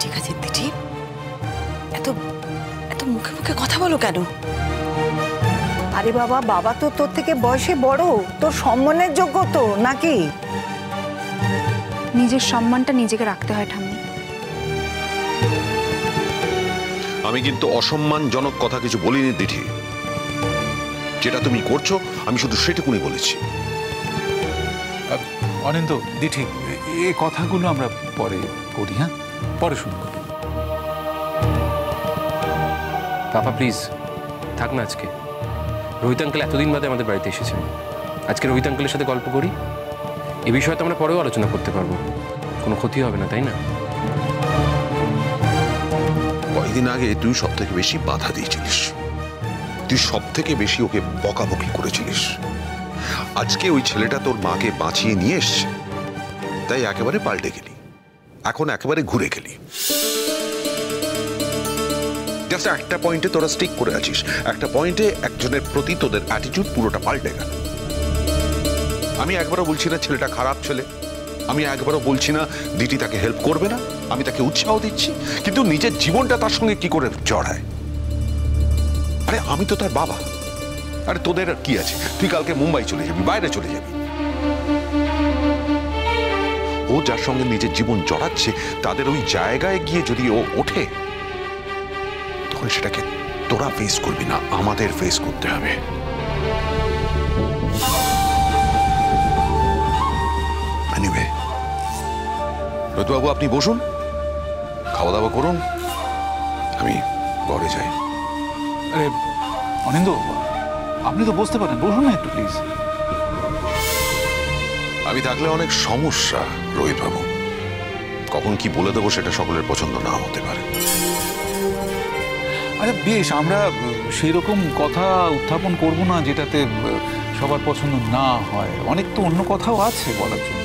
ঠিক আছে দিদি, এত এত মুখে মুখে কথা বলো কেন? আরে বাবা, বাবা তো তোর থেকে বয়সে বড়, তোর সম্মানের যোগ্য তো নাকি? নিজের সম্মানটা নিজেকে রাখতে হয় ঠাম্মি। আমি কিন্তু অসম্মানজনক কথা কিছু বলিনি দিঠি। যেটা তুমি করছো আমি শুধু সেটুকুনি বলেছি। অনিন্দ, দিঠি, এই কথাগুলো আমরা পরে করি, হ্যাঁ, পরে শুনবো। পাপা প্লিজ থাক না আজকে। রোহিত আঙ্কেল এতদিন বাদে আমাদের বাড়িতে এসেছেন, আজকে রোহিত আঙ্কেলের সাথে গল্প করি। এ বিষয়ে তো আমরা পরেও আলোচনা করতে পারবো, কোনো ক্ষতি হবে না, তাই না? কয়েকদিন আগে তুই সব থেকে বেশি বাধা দিয়েছিলিস, তুই সব থেকে বেশি ওকে বকাবকি করেছিলিস। আজকে ওই ছেলেটা তোর মাকে বাঁচিয়ে নিয়ে এসছে, তাই একেবারে পাল্টে গেলি, এখন একেবারে ঘুরে গেলি। জাস্ট একটা পয়েন্টে তোরা স্টিক করে আছিস, একটা পয়েন্টে একজনের প্রতি তোদের অ্যাটিটিউড পুরোটা পাল্টে গেল। আমি একবারও বলছি না ছেলেটা খারাপ ছেলে, আমি একবারও বলছি না দিদি তাকে হেল্প করবে না, আমি তাকে উৎসাহ দিচ্ছি, কিন্তু নিজের জীবনটা তার সঙ্গে কি করে জড়ায়? আরে আমি তো তার বাবা। আরে তোদের কি আছে, তুই কালকে মুম্বাই চলে যাবি, বাইরে চলে যাবি, ও যার সঙ্গে নিজের জীবন জড়াচ্ছে তাদের ওই জায়গায় গিয়ে যদি ও ওঠে, তখন সেটাকে তোরা ফেস করবি না, আমাদের ফেস করতে হবে। এনিওয়ে, রোহিতবাবু আপনি বসুন, খাওয়া দাওয়া করুন, আমি ঘরে যাই। আরে অনিন্দ, আপনি তো বসতে পারেন, বসুন না একটু প্লিজ। আমি থাকলে অনেক সমস্যা রোহিতবাবু, কখন কি বলে দেবো সেটা সকলের পছন্দ না হতে পারে। আরে বেশ, আমরা সেই রকম কথা উত্থাপন করব না যেটাতে সবার পছন্দ না হয়। অনেক তো অন্য কথাও আছে বলার জন্য।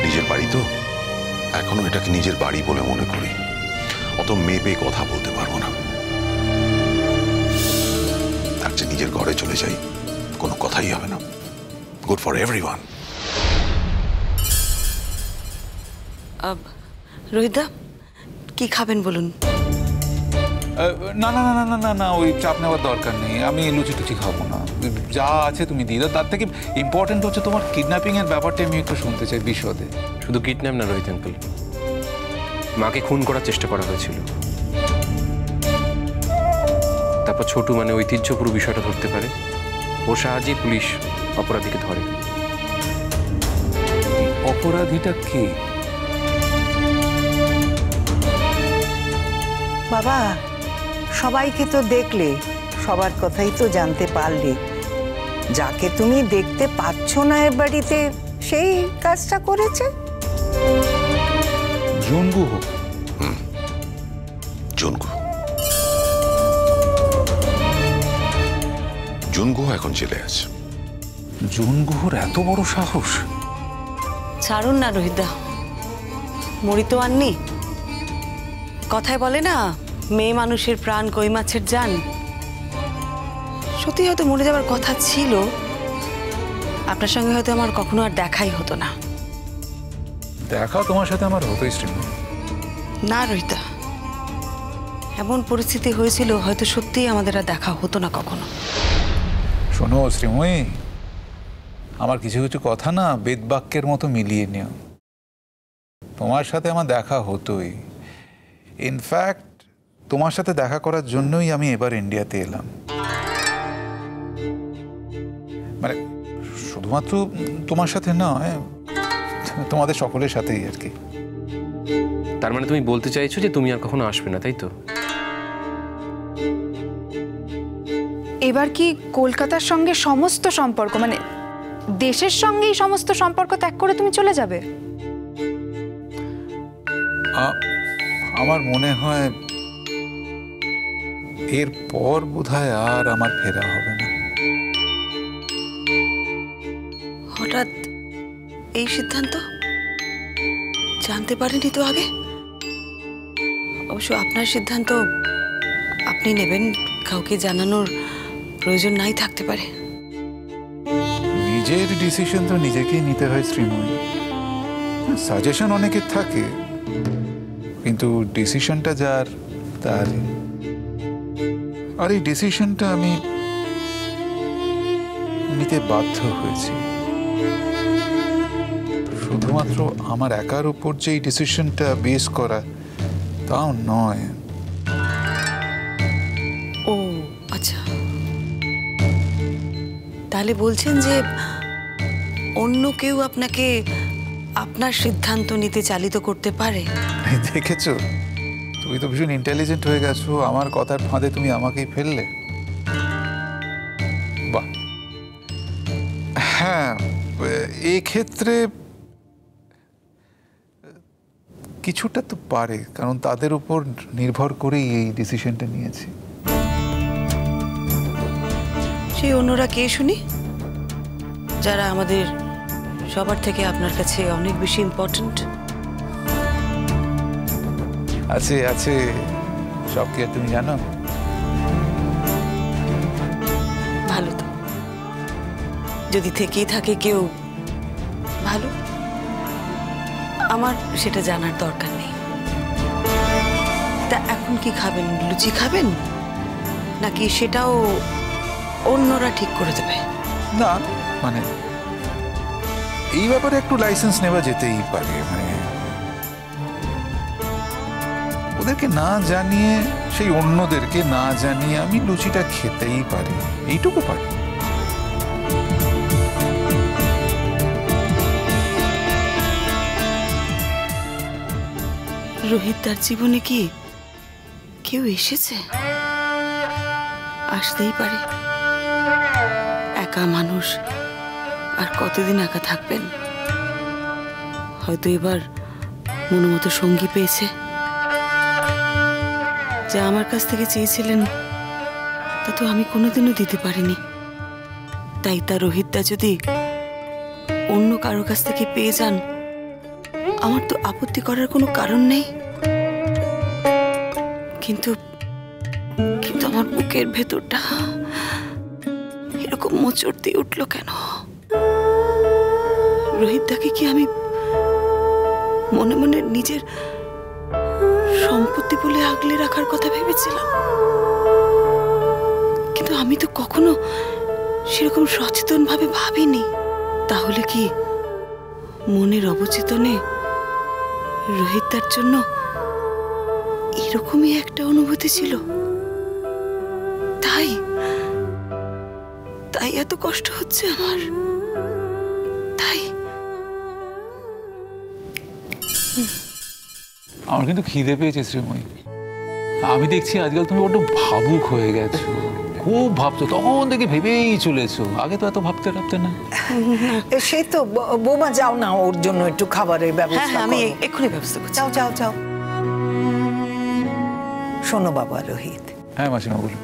নিজের বাড়ি তো, এখনো এটাকে নিজের বাড়ি বলে মনে করি, অত মেপে কথা বলতে পারবো না। তার চেয়ে নিজের ঘরে চলে যাই, কোনো কথাই হবে না। Good for everyone. রোহিতদা কি খাবেন বলুন? না না না না না না, ওই চাপ নেওয়ার দরকার নেই, আমি লুচি টুচি খাবো না, যা আছে তুমি দিয়ে দাও। তার থেকে ইম্পর্টেন্ট হচ্ছে তোমার কিডন্যাপিং এর ব্যাপারটা আমি একটু শুনতে চাই বিশদে। শুধু কিডন্যাপ না রোহিত আঙ্কেল, মাকে খুন করার চেষ্টা করা হয়েছিল। তারপর ছোটু মানে ঐতিহ্য পুরো বিষয়টা ধরতে পারে, ওর সাহায্যে পুলিশ অপরাধীকে ধরে। অপরাধীটা কে? বাবা, সবাইকে তো দেখলে, সবার কথাই তো জানতে পারলে। যাকে তুমি দেখতে পাচ্ছ না এ বাড়িতে, সেই কাজটা করেছে। জুনগুহ। জুনগুহ, জুনগুহ এখন জেলে আছে। জুনগুহর এত বড় সাহস! ছাড়ুন না রোহিতদা, মরি তো আননি। কথায় বলে না, মেয়ে মানুষের প্রাণ কই মাছের জান। সত্যি হয়তো মরে যাওয়ার কথা ছিল, আপনার সঙ্গে হয়তো আমার কখনো আর দেখাই হতো না। দেখা তোমার সাথে আমার হতোই শ্রীময়ী। না রোহিতদা, এমন পরিস্থিতি হয়েছিল হয়তো সত্যিই আমাদের আর দেখা হতো না কখনো। শোনো শ্রীময়ী, আমার কিছু কিছু কথা না বেদবাক্যের মতো মিলিয়ে নিও। তোমার সাথে আমার দেখা হতোই। ইনফ্যাক্ট তোমার সাথে দেখা করার জন্যই আমি এবার ইন্ডিয়াতে এলাম। মানে শুধুমাত্র তোমার সাথে নয়, তোমাদের সকলের সাথেই আর কি। তার মানে তুমি বলতে চাইছো যে তুমি আর কখনো আসবে না, তাই তো? এবার কি কলকাতার সঙ্গে সমস্ত সম্পর্ক, মানে দেশের সঙ্গেই সমস্ত সম্পর্ক ত্যাগ করে তুমি চলে যাবে? আমার মনে হয় এরপর বোধহয় আর আমার ফেরা হবে না। হঠাৎ এই সিদ্ধান্ত? জানতে পারেনি তো আগে? অবশ্য আপনার সিদ্ধান্ত আপনি নেবেন, কাউকে জানানোর প্রয়োজন নাই থাকতে পারে। নিজের ডিসিশন তো নিজেকেই নিতে হয় শ্রীময়ী। সাজেশন অনেকের থাকে, কিন্তু ডিসিশনটা যার তারই। আর এই ডিসিশনটা আমি নিতে বাধ্য হয়েছি। শুধুমাত্র আমার একার উপর যে এই ডিসিশনটা বেস করা তাও নয়। ও আচ্ছা, তাহলে বলছেন যে অন্য কেউ আপনাকে আপনার সিদ্ধান্ত নিতে চালিত করতে পারে? দেখেছো, তুমি তো ভীষণ ইন্টেলিজেন্ট হয়ে গেছো। আমার কথার ফাঁদে তুমি আমাকেই ফেললে। বাহ। হ্যাঁ, এই ক্ষেত্রে কিছুটা তো পারে, কারণ তাদের উপর নির্ভর করেই এই ডিসিশনটা নিয়েছি। সেই অন্যরা কে শুনি, যারা আমাদের সবার থেকে আপনার কাছে অনেক বেশি ইম্পর্ট্যান্ট? আছে আছে, সব কি আর তুমি জানো? ভালো তো, যদি থেকেই থাকে কেউ ভালো, আমার সেটা জানার দরকার নেই। তা এখন কি খাবেন? লুচি খাবেন নাকি সেটাও অন্যরা ঠিক করে দেবে? না, মানে এই ব্যাপারে একটু লাইসেন্স নেওয়া যেতেই পারে। মানে ওদেরকে না জানিয়ে, সেই অন্যদেরকে না জানিয়ে আমি লুচিটা খেতেই পারি, এইটুকু পারি। রোহিত, তার জীবনে কি কেউ এসেছে? আসতেই পারে। একা মানুষ, আর কতদিন একা থাকবেন? হয়তো এবার মনোমতো সঙ্গী পেয়েছে। যা আমার কাছ থেকে চেয়েছিলেন তা তো আমি কোনোদিনও দিতে পারিনি। তাই তার রোহিতদা যদি অন্য কারোর কাছ থেকে পেয়ে যান, আমার তো আপত্তি করার কোনো কারণ নেই। কিন্তু কিন্তু আমার বুকের ভেতরটা এরকম মোচড় দিয়ে উঠলো কেন? রোহিতদাকে কি আমি মনে মনে নিজের সম্পত্তি বলে আগলে রাখার কথা ভেবেছিলাম? কিন্তু আমি তো কখনো সেরকম সচেতন ভাবে ভাবিনি। তাহলে কি মনের অবচেতনে রোহিতদার জন্য এরকমই একটা অনুভূতি ছিল? তাই তাই এত কষ্ট হচ্ছে আমার। তাই আমার কিন্তু খিদে পেয়েছে শ্রীময়ী। আমি দেখছি আজকাল তুমি বড্ড ভাবুক হয়ে গেছো, খুব ভাবছো। তখন থেকে ভেবেই চলেছো, আগে তো এত ভাবতে টাবতে না। সেই তো বৌমা, যাও না ওর জন্য একটু খাবারের ব্যবস্থা আমি করো। এক্ষুনি ব্যবস্থা করছি। যাও যাও যাও। শোনো বাবা রোহিত, হ্যাঁ মাসিমা বলুন।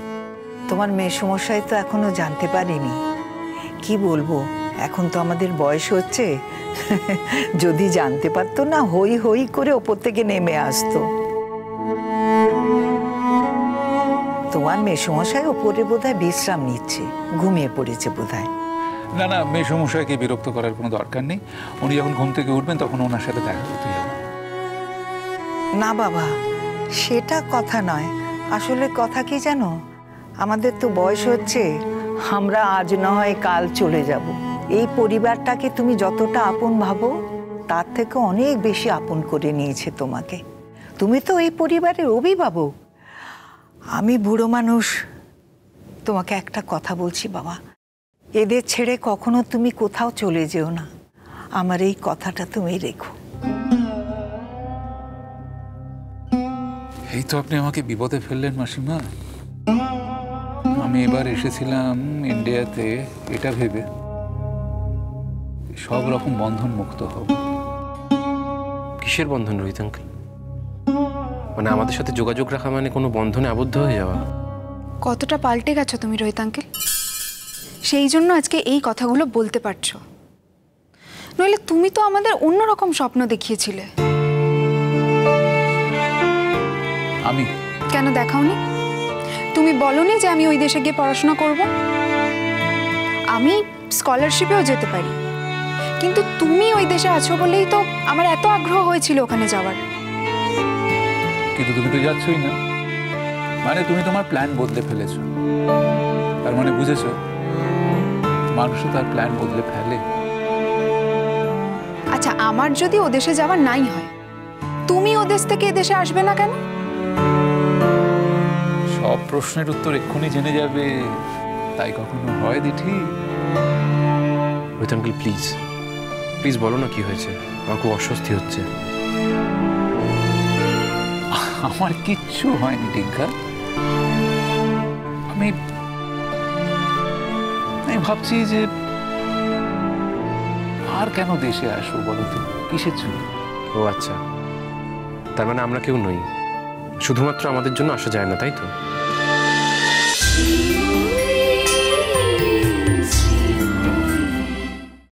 তোমার মেয়ে সমস্যায় তো এখনো জানতে পারিনি। কি বলবো, এখন তো আমাদের বয়স হচ্ছে। যদি জানতে পারতো না, হই হই করে ওপর থেকে নেমে আসতো। তোমার মেয়ে সমস্যায় ওপরে বোধহয় বিশ্রাম নিচ্ছে, ঘুমিয়ে পড়েছে বোধহয়। না না, মেয়ে সমস্যাকে বিরক্ত করার কোনো দরকার নেই। উনি যখন ঘুম থেকে উঠবেন তখন ওনার সাথে দেখা করতে যাবো। না বাবা, সেটা কথা নয়। আসলে কথা কি জানো, আমাদের তো বয়স হচ্ছে, আমরা আজ না হয় কাল চলে যাব। এই পরিবারটাকে তুমি যতটা আপন ভাবো, তার থেকে অনেক বেশি আপন করে নিয়েছে তোমাকে। তুমি তো এই পরিবারের অভিভাবক। আমি বুড়ো মানুষ, তোমাকে একটা কথা বলছি বাবা, এদের ছেড়ে কখনো তুমি কোথাও চলে যেও না। আমার এই কথাটা তুমি রেখো। এই তো আপনি আমাকে বিপদে ফেললেন মাসিমা। আমি এবার এসেছিলাম ইন্ডিয়াতে এটা ভেবে সব রকম বন্ধন মুক্ত হব। কিসের বন্ধন রোহিত আঙ্কেল? মানে আমাদের সাথে যোগাযোগ রাখা মানে কোনো বন্ধনে আবদ্ধ হয়ে যাওয়া? কতটা পাল্টে গেছো তুমি রোহিত আঙ্কেল, সেই জন্য আজকে এই কথাগুলো বলতে পারছো। নইলে তুমি তো আমাদের অন্যরকম স্বপ্ন দেখিয়েছিলে। আমি কেন দেখাওনি? তুমি বলোনি যে আমি ওই দেশে গিয়ে পড়াশোনা করব? আমি স্কলারশিপেও যেতে পারি, কিন্তু তুমি ওই দেশে আছো বলেই তো আমার এত আগ্রহ হয়েছিল ওখানে যাওয়ার। কিন্তু তুমি তো যাচ্ছই না, মানে তুমি তোমার প্ল্যান বদলে ফেলেছো। তার মানে বুঝেছো মানুষও তার প্ল্যান বদলে ফেলে। আচ্ছা, আমার যদি ও দেশে যাওয়ার নাই হয়, তুমি ও দেশ থেকে এদেশে আসবে না কেন? সব প্রশ্নের উত্তর এক্ষুনি জেনে যাবে, তাই কখনো হয় Dithi? Rohit uncle please please বলো না কি হয়েছে, আমার খুব অস্বস্তি হচ্ছে। আমার কিচ্ছু হয়নি ডিঙ্কা। আমি ভাবছি যে আর কেন দেশে আসবো বলো তো, কিসের জন্য? ও আচ্ছা, তার মানে আমরা কেউ নই, শুধুমাত্র আমাদের জন্য আসা যায় না, তাই তো?